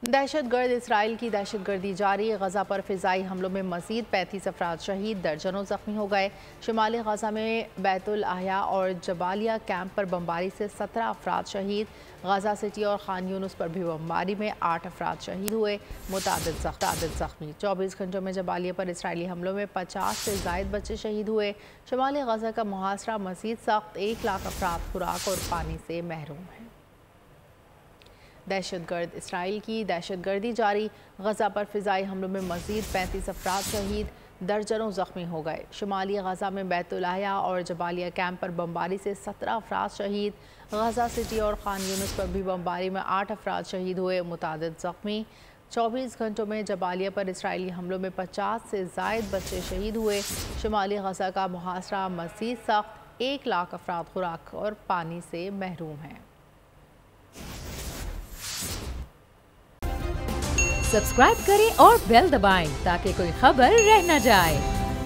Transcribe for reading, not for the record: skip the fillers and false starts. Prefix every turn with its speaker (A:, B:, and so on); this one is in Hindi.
A: दहशतगर्द इसराइल की दहशतगर्दी जारी। गजा पर फिजाई हमलों में मजीद 35 अफराद शहीद, दर्जनों जख्मी हो गए। शुमाली गजा में बैतुल अहया और जबालिया कैंप पर बमबारी से 17 अफराद शहीद। गजा सिटी और खान यूनुस पर भी बमबारी में 8 अफराद शहीद हुए, मुतादिद जख्मी। 24 घंटों में जबालिया पर इसराइली हमलों में 50 से जायद बच्चे शहीद हुए। शुमाली गजा का मुहासरा मजीद सख्त, 1 लाख अफराद खुराक और पानी से महरूम हैं। दहशतगर्द इसराइल की दहशतगर्दी जारी। गजा पर फिजाई हमलों में मजीद 35 अफराद शहीद, दर्जनों जख्मी हो गए। शुमाली गजा में बैतुल अहया और जबालिया कैंप पर बमबारी से 17 अफराद शहीद। गजा सिटी और खान यूनुस पर भी बमबारी में 8 अफराद शहीद हुए, मुतादिद जख्मी। 24 घंटों में जबालिया पर इसराइली हमलों में 50 से जायद बच्चे शहीद हुए। शुमाली गजा का मुहासरा मजीद सख्त, 1 लाख अफराद खुराक और पानी से महरूम हैं।
B: सब्सक्राइब करें और बेल दबाएं ताकि कोई खबर रह न जाए।